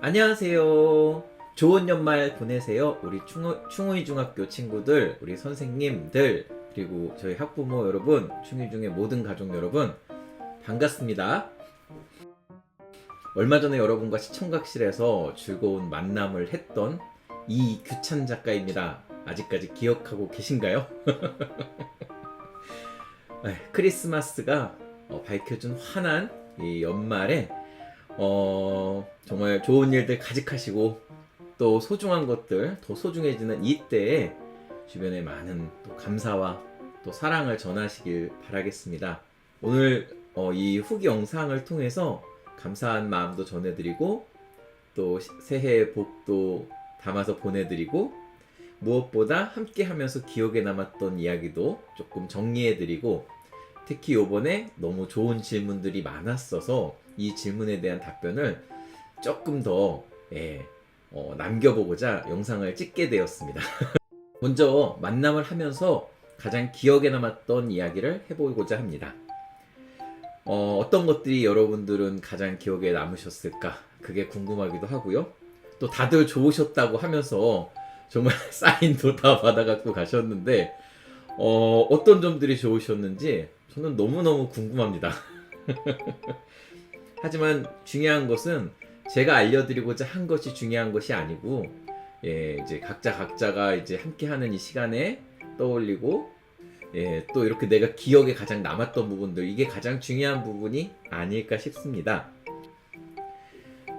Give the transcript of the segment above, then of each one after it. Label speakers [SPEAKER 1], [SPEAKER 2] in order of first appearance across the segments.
[SPEAKER 1] 안녕하세요. 좋은 연말 보내세요. 우리 충의중학교 친구들, 우리 선생님들, 그리고 저희 학부모 여러분, 충의중의 모든 가족 여러분, 반갑습니다. 얼마 전에 여러분과 시청각실에서 즐거운 만남을 했던 이규찬 작가입니다. 아직까지 기억하고 계신가요? 크리스마스가 밝혀준 환한 이 연말에 정말 좋은 일들 가득하시고 또 소중한 것들 더 소중해지는 이때에 주변에 많은 또 감사와 또 사랑을 전하시길 바라겠습니다. 오늘 이 후기 영상을 통해서 감사한 마음도 전해드리고 또 새해 복도 담아서 보내드리고 무엇보다 함께 하면서 기억에 남았던 이야기도 조금 정리해드리고 특히 이번에 너무 좋은 질문들이 많았어서 이 질문에 대한 답변을 조금 더 남겨보고자 영상을 찍게 되었습니다. 먼저 만남을 하면서 가장 기억에 남았던 이야기를 해보고자 합니다. 어떤 것들이 여러분들은 가장 기억에 남으셨을까? 그게 궁금하기도 하고요. 또 다들 좋으셨다고 하면서 정말 사인도 다 받아갖고 가셨는데 어떤 점들이 좋으셨는지 저는 너무너무 궁금합니다. 하지만 중요한 것은 제가 알려드리고자 한 것이 중요한 것이 아니고 이제 각자가 이제 함께하는 이 시간에 떠올리고 또 이렇게 내가 기억에 가장 남았던 부분들, 이게 가장 중요한 부분이 아닐까 싶습니다.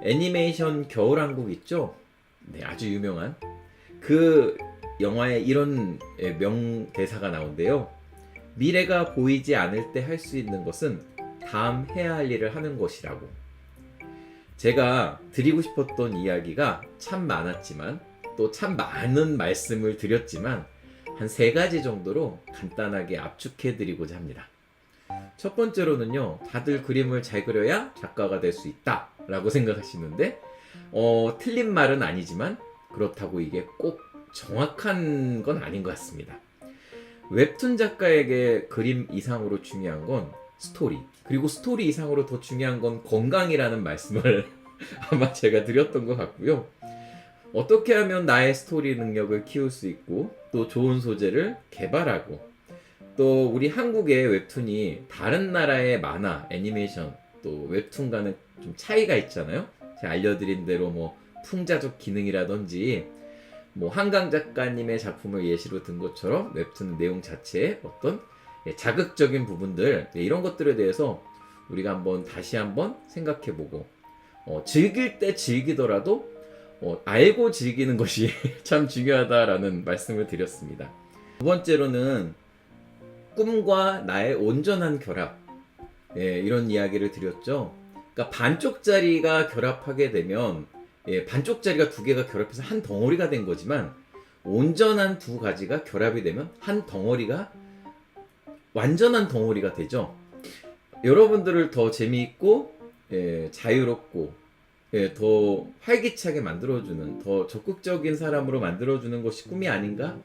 [SPEAKER 1] 애니메이션 겨울왕국 있죠? 네, 아주 유명한 그 영화에 이런 명대사가 나온대요. 미래가 보이지 않을 때 할 수 있는 것은 다음 해야 할 일을 하는 것이라고. 제가 드리고 싶었던 이야기가 참 많았지만 또 참 많은 말씀을 드렸지만 한 3가지 정도로 간단하게 압축해 드리고자 합니다. 첫 번째로는요, 다들 그림을 잘 그려야 작가가 될 수 있다 라고 생각하시는데 틀린 말은 아니지만 그렇다고 이게 꼭 정확한 건 아닌 것 같습니다. 웹툰 작가에게 그림 이상으로 중요한 건 스토리, 그리고 스토리 이상으로 더 중요한 건 건강이라는 말씀을 아마 제가 드렸던 것 같고요. 어떻게 하면 나의 스토리 능력을 키울 수 있고 또 좋은 소재를 개발하고 또 우리 한국의 웹툰이 다른 나라의 만화, 애니메이션, 또 웹툰과는 좀 차이가 있잖아요. 제가 알려드린 대로 뭐 풍자적 기능이라든지 뭐 한강 작가님의 작품을 예시로 든 것처럼 웹툰 내용 자체의 어떤 자극적인 부분들, 이런 것들에 대해서 우리가 다시 한번 생각해보고 즐길 때 즐기더라도 알고 즐기는 것이 참 중요하다라는 말씀을 드렸습니다. 두 번째로는 꿈과 나의 온전한 결합, 이런 이야기를 드렸죠. 그러니까 반쪽짜리가 결합하게 되면 반쪽짜리가 2개가 결합해서 한 덩어리가 된 거지만 온전한 2가지가 결합이 되면 한 덩어리가 완전한 덩어리가 되죠. 여러분들을 더 재미있고 자유롭고 더 활기차게 만들어주는, 더 적극적인 사람으로 만들어주는 것이 꿈이 아닌가?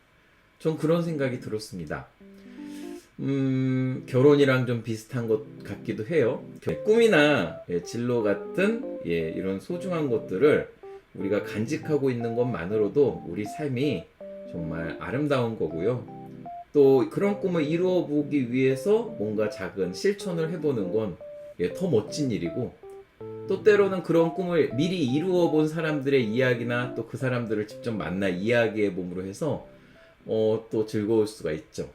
[SPEAKER 1] 전 그런 생각이 들었습니다. 결혼이랑 좀 비슷한 것 같기도 해요. 꿈이나 진로 같은 이런 소중한 것들을 우리가 간직하고 있는 것만으로도 우리 삶이 정말 아름다운 거고요. 또 그런 꿈을 이루어 보기 위해서 뭔가 작은 실천을 해보는 건 더 멋진 일이고, 또 때로는 그런 꿈을 미리 이루어 본 사람들의 이야기나 또 그 사람들을 직접 만나 이야기해 봄으로 해서 또 즐거울 수가 있죠.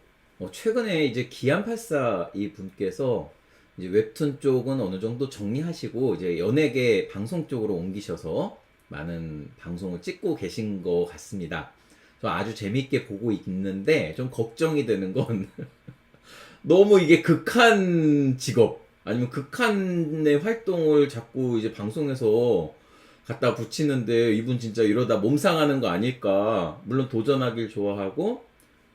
[SPEAKER 1] 최근에 이제 기안84 이 분께서 이제 웹툰 쪽은 어느 정도 정리하시고 이제 연예계 방송 쪽으로 옮기셔서 많은 방송을 찍고 계신 것 같습니다. 저 아주 재밌게 보고 있는데 좀 걱정이 되는 건 너무 이게 극한 직업 아니면 극한의 활동을 자꾸 이제 방송에서 갖다 붙이는데 이분 진짜 이러다 몸 상하는 거 아닐까. 물론 도전하길 좋아하고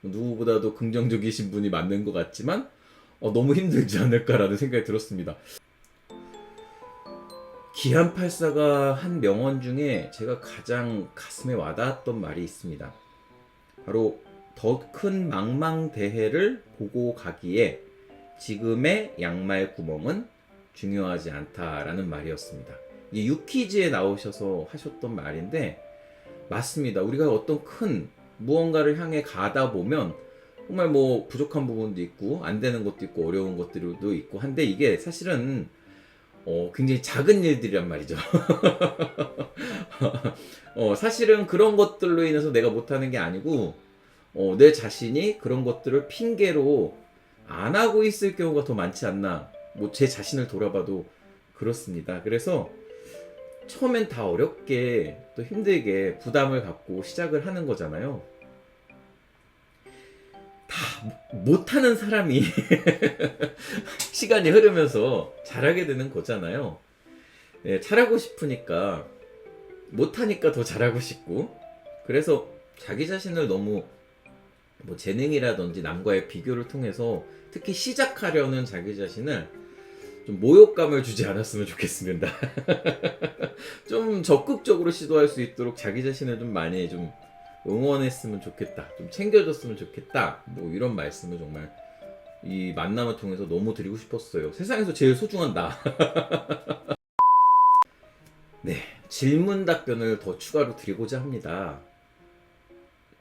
[SPEAKER 1] 누구보다도 긍정적이신 분이 맞는 것 같지만 너무 힘들지 않을까라는 생각이 들었습니다. 기안84가 한 명언 중에 제가 가장 가슴에 와닿았던 말이 있습니다. 바로 더 큰 망망대해를 보고 가기에 지금의 양말 구멍은 중요하지 않다라는 말이었습니다. 이 유퀴즈에 나오셔서 하셨던 말인데 맞습니다. 우리가 어떤 큰 무언가를 향해 가다 보면 정말 뭐 부족한 부분도 있고 안 되는 것도 있고 어려운 것들도 있고 한데 이게 사실은 굉장히 작은 일들이란 말이죠. 사실은 그런 것들로 인해서 내가 못하는 게 아니고 내 자신이 그런 것들을 핑계로 안 하고 있을 경우가 더 많지 않나. 뭐 제 자신을 돌아봐도 그렇습니다. 그래서 처음엔 다 어렵게 또 힘들게 부담을 갖고 시작을 하는 거잖아요. 다 못하는 사람이 시간이 흐르면서 잘하게 되는 거잖아요. 네, 잘하고 싶으니까 못하니까 더 잘하고 싶고 그래서 자기 자신을 너무 뭐 재능이라든지 남과의 비교를 통해서 특히 시작하려는 자기 자신을 좀 모욕감을 주지 않았으면 좋겠습니다. 좀 적극적으로 시도할 수 있도록 자기 자신을 좀 많이 좀 응원했으면 좋겠다. 좀 챙겨줬으면 좋겠다. 뭐 이런 말씀을 정말 이 만남을 통해서 너무 드리고 싶었어요. 세상에서 제일 소중한 나. 네, 질문 답변을 더 추가로 드리고자 합니다.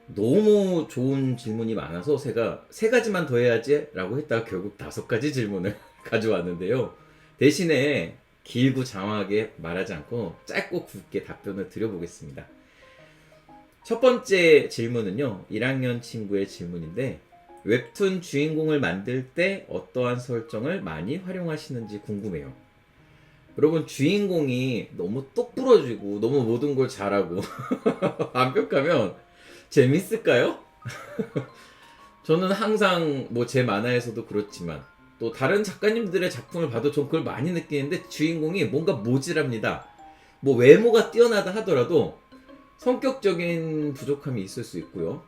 [SPEAKER 1] 너무 좋은 질문이 많아서 제가 3가지만 더 해야지 라고 했다가 결국 5가지 질문을 가져왔는데요. 대신에 길고 장황하게 말하지 않고 짧고 굵게 답변을 드려보겠습니다. 첫 번째 질문은요, 1학년 친구의 질문인데 웹툰 주인공을 만들 때 어떠한 설정을 많이 활용하시는지 궁금해요. 여러분, 주인공이 너무 똑부러지고 너무 모든 걸 잘하고 완벽하면 재밌을까요? 저는 항상 뭐 제 만화에서도 그렇지만 또 다른 작가님들의 작품을 봐도 전 그걸 많이 느끼는데 주인공이 뭔가 모질합니다. 뭐 외모가 뛰어나다 하더라도 성격적인 부족함이 있을 수 있고요.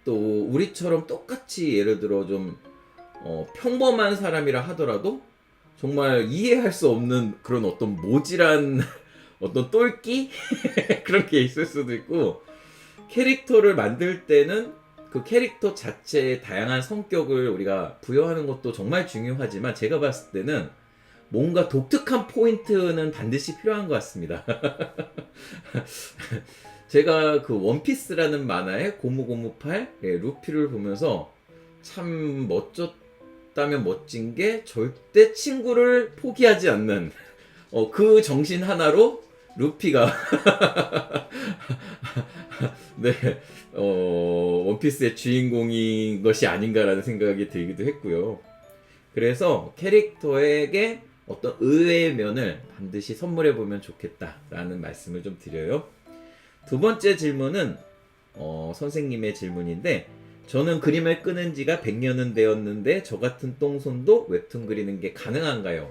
[SPEAKER 1] 또 우리처럼 똑같이 예를 들어 좀 평범한 사람이라 하더라도 정말 이해할 수 없는 그런 어떤 모질한 어떤 똘끼? 그런 게 있을 수도 있고 캐릭터를 만들 때는 그 캐릭터 자체의 다양한 성격을 우리가 부여하는 것도 정말 중요하지만 제가 봤을 때는 뭔가 독특한 포인트는 반드시 필요한 것 같습니다. 제가 그 원피스라는 만화의 고무고무팔 루피를 보면서 참 멋졌다면 멋진 게 절대 친구를 포기하지 않는 그 정신 하나로 루피가 네, 원피스의 주인공인 것이 아닌가라는 생각이 들기도 했고요. 그래서 캐릭터에게 어떤 의외의 면을 반드시 선물해보면 좋겠다라는 말씀을 좀 드려요. 두 번째 질문은 선생님의 질문인데 저는 그림을 끄는 지가 100년은 되었는데 저 같은 똥손도 웹툰 그리는 게 가능한가요?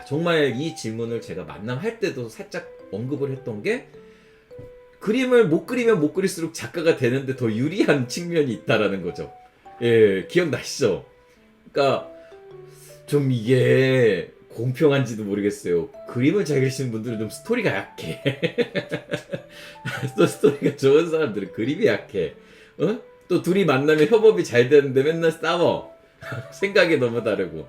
[SPEAKER 1] 정말 이 질문을 제가 만남할 때도 살짝 언급을 했던 게 그림을 못 그리면 못 그릴수록 작가가 되는데 더 유리한 측면이 있다라는 거죠. 예, 기억나시죠? 그러니까 좀 이게 공평한지도 모르겠어요. 그림을 잘 그리시는 분들은 좀 스토리가 약해. 또 스토리가 좋은 사람들은 그림이 약해. 또 둘이 만나면 협업이 잘 되는데 맨날 싸워. 생각이 너무 다르고.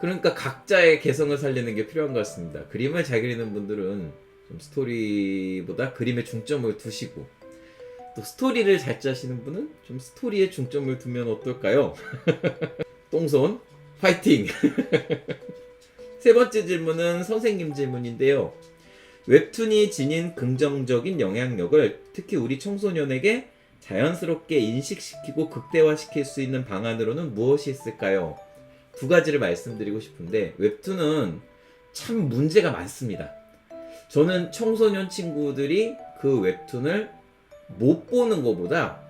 [SPEAKER 1] 그러니까 각자의 개성을 살리는 게 필요한 것 같습니다. 그림을 잘 그리는 분들은 좀 스토리보다 그림에 중점을 두시고 또 스토리를 잘 짜시는 분은 좀 스토리에 중점을 두면 어떨까요? 똥손 파이팅! 세 번째 질문은 선생님 질문인데요. 웹툰이 지닌 긍정적인 영향력을 특히 우리 청소년에게 자연스럽게 인식시키고 극대화시킬 수 있는 방안으로는 무엇이 있을까요? 2가지를 말씀드리고 싶은데 웹툰은 참 문제가 많습니다. 저는 청소년 친구들이 그 웹툰을 못 보는 것보다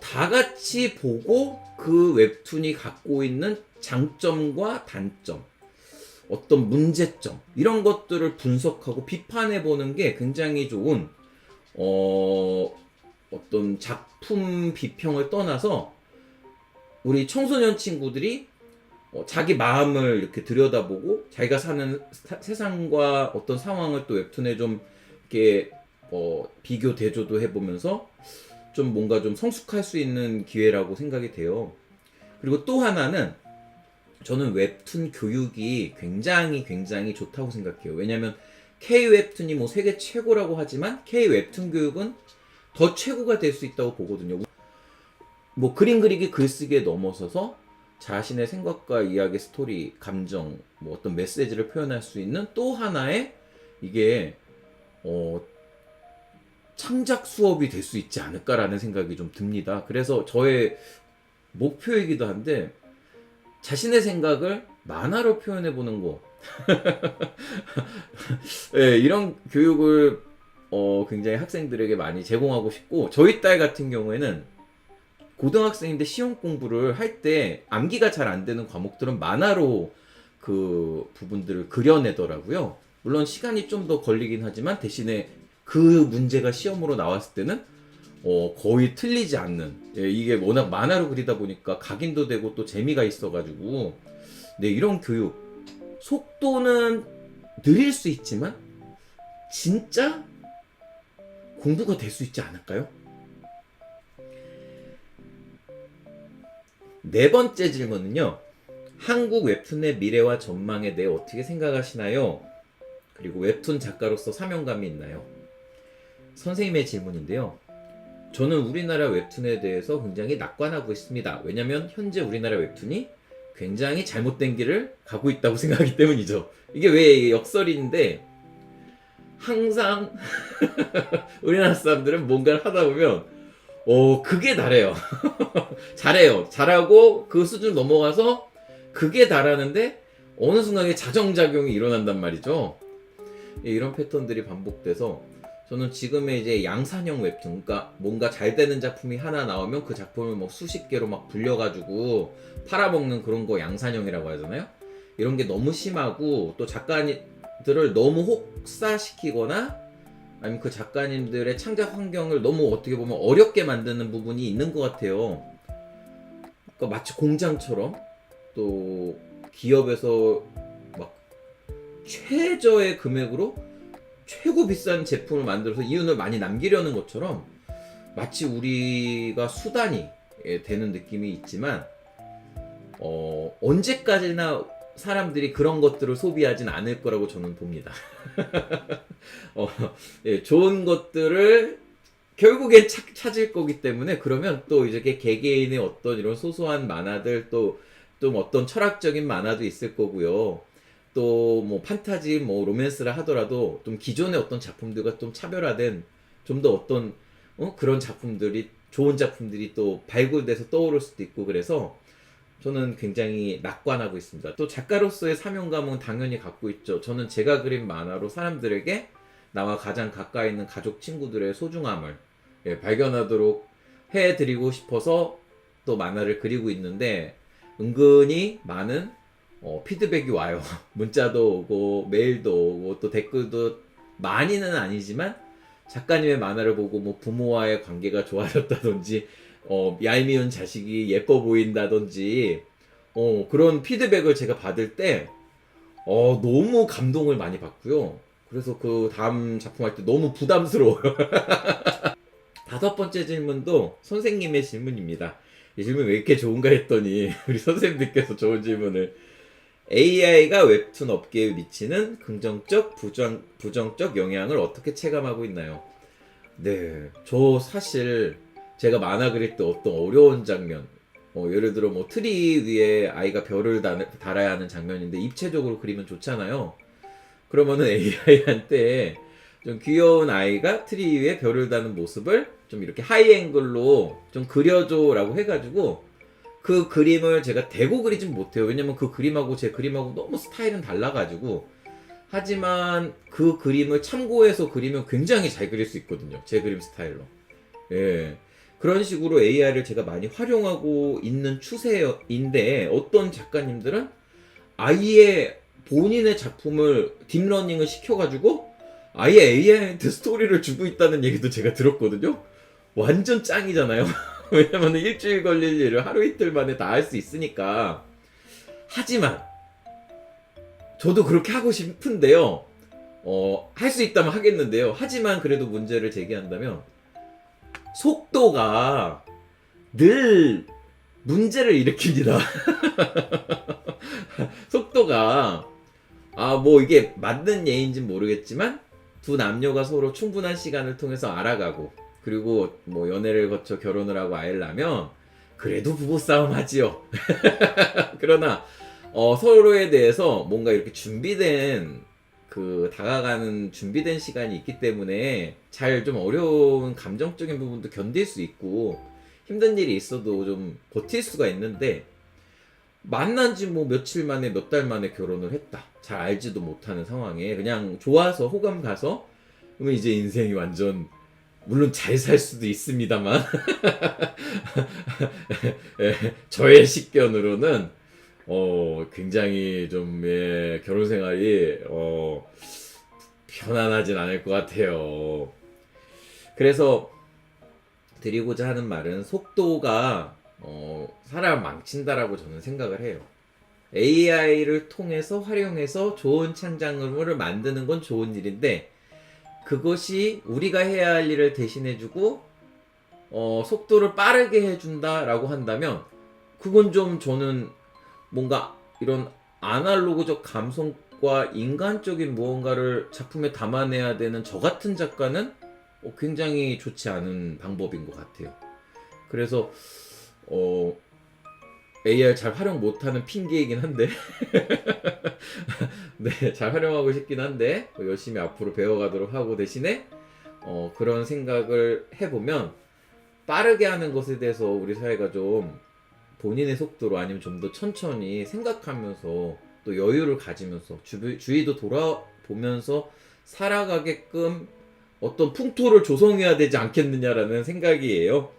[SPEAKER 1] 다 같이 보고 그 웹툰이 갖고 있는 장점과 단점, 어떤 문제점 이런 것들을 분석하고 비판해 보는 게 굉장히 좋은 어떤 작품 비평을 떠나서 우리 청소년 친구들이 자기 마음을 이렇게 들여다보고 자기가 사는 세상과 어떤 상황을 또 웹툰에 좀 이렇게 비교 대조도 해보면서 좀 뭔가 좀 성숙할 수 있는 기회라고 생각이 돼요. 그리고 또 하나는 저는 웹툰 교육이 굉장히 좋다고 생각해요. 왜냐면 K 웹툰이 뭐 세계 최고라고 하지만 K 웹툰 교육은 더 최고가 될 수 있다고 보거든요. 뭐 그림 그리기 글쓰기에 넘어서서 자신의 생각과 이야기, 스토리, 감정, 뭐 어떤 메시지를 표현할 수 있는 또 하나의 이게 창작 수업이 될 수 있지 않을까라는 생각이 좀 듭니다. 그래서 저의 목표이기도 한데 자신의 생각을 만화로 표현해보는 거 네, 이런 교육을 굉장히 학생들에게 많이 제공하고 싶고 저희 딸 같은 경우에는 고등학생인데 시험 공부를 할 때 암기가 잘 안 되는 과목들은 만화로 그 부분들을 그려내더라고요. 물론 시간이 좀 더 걸리긴 하지만 대신에 그 문제가 시험으로 나왔을 때는 거의 틀리지 않는 이게 워낙 만화로 그리다 보니까 각인도 되고 또 재미가 있어가지고 네, 이런 교육 속도는 느릴 수 있지만 진짜 공부가 될 수 있지 않을까요? 네 번째 질문은요. 한국 웹툰의 미래와 전망에 대해 어떻게 생각하시나요? 그리고 웹툰 작가로서 사명감이 있나요? 선생님의 질문인데요. 저는 우리나라 웹툰에 대해서 굉장히 낙관하고 있습니다. 왜냐면 현재 우리나라 웹툰이 굉장히 잘못된 길을 가고 있다고 생각하기 때문이죠. 이게 왜 역설인데 항상 우리나라 사람들은 뭔가를 하다 보면 그게 다래요. 잘해요. 잘하고 그 수준 넘어가서 그게 다라는데 어느 순간에 자정작용이 일어난단 말이죠. 이런 패턴들이 반복돼서 저는 지금의 이제 양산형 웹툰, 그러니까 뭔가 잘 되는 작품이 하나 나오면 그 작품을 뭐 수십 개로 막 불려가지고 팔아먹는 그런 거 양산형이라고 하잖아요. 이런 게 너무 심하고 또 작가들을 너무 혹사시키거나 아니면 그 작가님들의 창작 환경을 너무 어떻게 보면 어렵게 만드는 부분이 있는 것 같아요. 그러니까 마치 공장처럼 또 기업에서 막 최저의 금액으로 최고 비싼 제품을 만들어서 이윤을 많이 남기려는 것처럼 마치 우리가 수단이 되는 느낌이 있지만 언제까지나 사람들이 그런 것들을 소비하진 않을 거라고 저는 봅니다. 좋은 것들을 결국엔 찾을 거기 때문에 그러면 또 이제 개개인의 어떤 이런 소소한 만화들 또 어떤 철학적인 만화도 있을 거고요. 또 뭐 판타지 뭐 로맨스를 하더라도 좀 기존의 어떤 작품들과 좀 차별화된 좀 더 어떤 그런 작품들이 좋은 작품들이 또 발굴돼서 떠오를 수도 있고 그래서 저는 굉장히 낙관하고 있습니다. 또 작가로서의 사명감은 당연히 갖고 있죠. 저는 제가 그린 만화로 사람들에게 나와 가장 가까이 있는 가족 친구들의 소중함을 발견하도록 해드리고 싶어서 또 만화를 그리고 있는데 은근히 많은 피드백이 와요. 문자도 오고 메일도 오고 또 댓글도 많이는 아니지만 작가님의 만화를 보고 뭐 부모와의 관계가 좋아졌다든지 얄미운 자식이 예뻐 보인다든지 그런 피드백을 제가 받을 때 너무 감동을 많이 받고요. 그래서 그 다음 작품 할 때 너무 부담스러워요. 다섯 번째 질문도 선생님의 질문입니다. 이 질문 왜 이렇게 좋은가 했더니 우리 선생님들께서 좋은 질문을 AI가 웹툰 업계에 미치는 긍정적, 부정적 영향을 어떻게 체감하고 있나요? 네, 저 사실 제가 만화 그릴 때 어떤 어려운 장면 예를 들어 뭐 트리 위에 아이가 별을 달아야 하는 장면인데 입체적으로 그리면 좋잖아요. 그러면은 AI한테 좀 귀여운 아이가 트리 위에 별을 다는 모습을 좀 이렇게 하이 앵글로 좀 그려줘 라고 해가지고 그 그림을 제가 대고 그리진 못해요. 왜냐면 그 그림하고 제 그림하고 너무 스타일은 달라가지고 하지만 그 그림을 참고해서 그리면 굉장히 잘 그릴 수 있거든요. 제 그림 스타일로. 예. 그런 식으로 AI를 제가 많이 활용하고 있는 추세인데 어떤 작가님들은 아예 본인의 작품을 딥러닝을 시켜가지고 아예 AI한테 스토리를 주고 있다는 얘기도 제가 들었거든요. 완전 짱이잖아요. 왜냐면 일주일 걸릴 일을 하루 이틀 만에 다 할 수 있으니까. 하지만 저도 그렇게 하고 싶은데요. 할 수 있다면 하겠는데요. 하지만 그래도 문제를 제기한다면 속도가 늘 문제를 일으킵니다. 속도가 뭐 이게 맞는 예인지는 모르겠지만 두 남녀가 서로 충분한 시간을 통해서 알아가고 그리고 뭐 연애를 거쳐 결혼을 하고 아이를 낳으면 그래도 부부싸움 하지요. 그러나 서로에 대해서 뭔가 이렇게 준비된 다가가는 준비된 시간이 있기 때문에 잘 좀 어려운 감정적인 부분도 견딜 수 있고 힘든 일이 있어도 좀 버틸 수가 있는데 만난 지 뭐 며칠 만에 몇 달 만에 결혼을 했다. 잘 알지도 못하는 상황에 그냥 좋아서 호감 가서 그러면 이제 인생이 완전 물론 잘 살 수도 있습니다만 저의 식견으로는 굉장히 좀 결혼 생활이 편안하진 않을 것 같아요. 그래서 드리고자 하는 말은 속도가 사람을 망친다라고 저는 생각을 해요. AI를 통해서 활용해서 좋은 창작물을 만드는 건 좋은 일인데 그것이 우리가 해야 할 일을 대신해주고 속도를 빠르게 해준다라고 한다면 그건 좀 저는 뭔가 이런 아날로그적 감성과 인간적인 무언가를 작품에 담아내야 되는 저 같은 작가는 굉장히 좋지 않은 방법인 것 같아요. 그래서 AR 잘 활용 못하는 핑계이긴 한데 네, 잘 활용하고 싶긴 한데 열심히 앞으로 배워가도록 하고 대신에 그런 생각을 해보면 빠르게 하는 것에 대해서 우리 사회가 좀 본인의 속도로 아니면 좀 더 천천히 생각하면서 또 여유를 가지면서 주위도 돌아보면서 살아가게끔 어떤 풍토를 조성해야 되지 않겠느냐라는 생각이에요.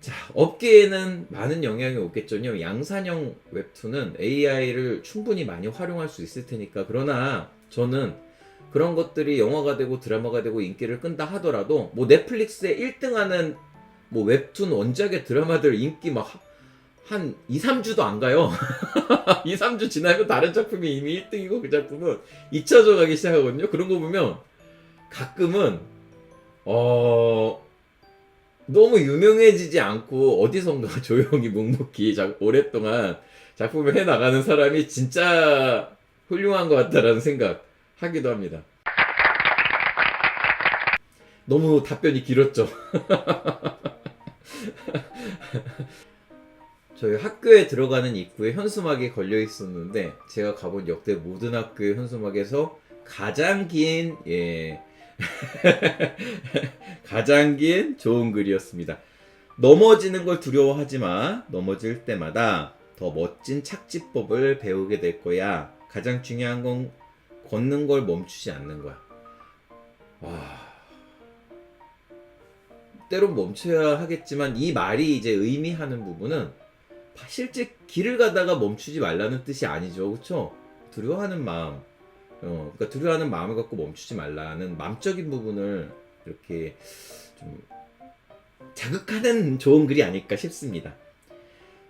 [SPEAKER 1] 자, 업계에는 많은 영향이 오겠죠. 양산형 웹툰은 AI를 충분히 많이 활용할 수 있을 테니까. 그러나 저는 그런 것들이 영화가 되고 드라마가 되고 인기를 끈다 하더라도 뭐 넷플릭스에 1등하는 뭐 웹툰 원작의 드라마들 인기 막 한 2, 3주도 안 가요. 2, 3주 지나면 다른 작품이 이미 1등이고 그 작품은 잊혀져 가기 시작하거든요. 그런 거 보면 가끔은 너무 유명해지지 않고 어디선가 조용히 묵묵히 오랫동안 작품을 해나가는 사람이 진짜 훌륭한 것 같다라는 생각 하기도 합니다. 너무 답변이 길었죠. 저희 학교에 들어가는 입구에 현수막이 걸려 있었는데 제가 가본 역대 모든 학교의 현수막에서 가장 긴 가장 긴 좋은 글이었습니다. 넘어지는 걸 두려워하지 마. 넘어질 때마다 더 멋진 착지법을 배우게 될 거야. 가장 중요한 건 걷는 걸 멈추지 않는 거야. 때론 멈춰야 하겠지만 이 말이 이제 의미하는 부분은 실제 길을 가다가 멈추지 말라는 뜻이 아니죠. 그렇죠? 두려워하는 마음. 그러니까 두려워하는 마음을 갖고 멈추지 말라는 마음적인 부분을 이렇게 좀 자극하는 좋은 글이 아닐까 싶습니다.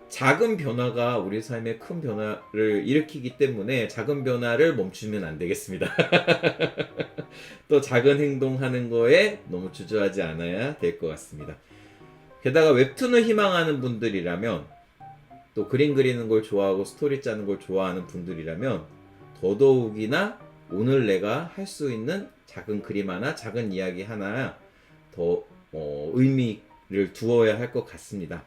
[SPEAKER 1] 작은 변화가 우리 삶에 큰 변화를 일으키기 때문에 작은 변화를 멈추면 안 되겠습니다. 또 작은 행동하는 거에 너무 주저하지 않아야 될 것 같습니다. 게다가 웹툰을 희망하는 분들이라면 또 그림 그리는 걸 좋아하고 스토리 짜는 걸 좋아하는 분들이라면 더더욱이나 오늘 내가 할 수 있는 작은 그림 하나, 작은 이야기 하나 더 의미를 두어야 할 것 같습니다.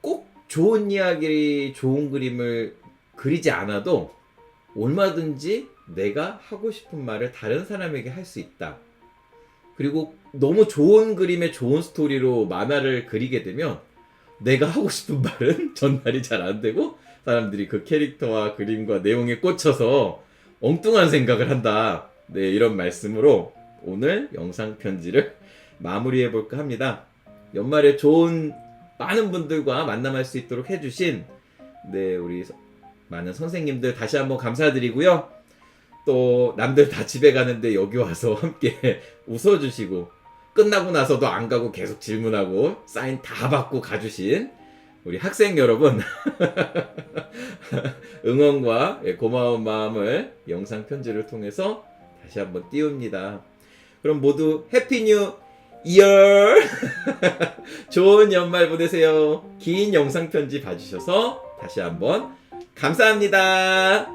[SPEAKER 1] 꼭 좋은 이야기, 좋은 그림을 그리지 않아도 얼마든지 내가 하고 싶은 말을 다른 사람에게 할 수 있다. 그리고 너무 좋은 그림에 좋은 스토리로 만화를 그리게 되면 내가 하고 싶은 말은 전달이 잘 안 되고 사람들이 그 캐릭터와 그림과 내용에 꽂혀서 엉뚱한 생각을 한다. 네, 이런 말씀으로 오늘 영상 편지를 마무리해 볼까 합니다. 연말에 좋은 많은 분들과 만남할 수 있도록 해주신 우리 많은 선생님들 다시 한번 감사드리고요. 또 남들 다 집에 가는데 여기 와서 함께 웃어주시고 끝나고 나서도 안 가고 계속 질문하고 사인 다 받고 가주신 우리 학생 여러분 응원과 고마운 마음을 영상 편지를 통해서 다시 한번 띄웁니다. 그럼 모두 해피 뉴 이얼 좋은 연말 보내세요. 긴 영상 편지 봐주셔서 다시 한번 감사합니다.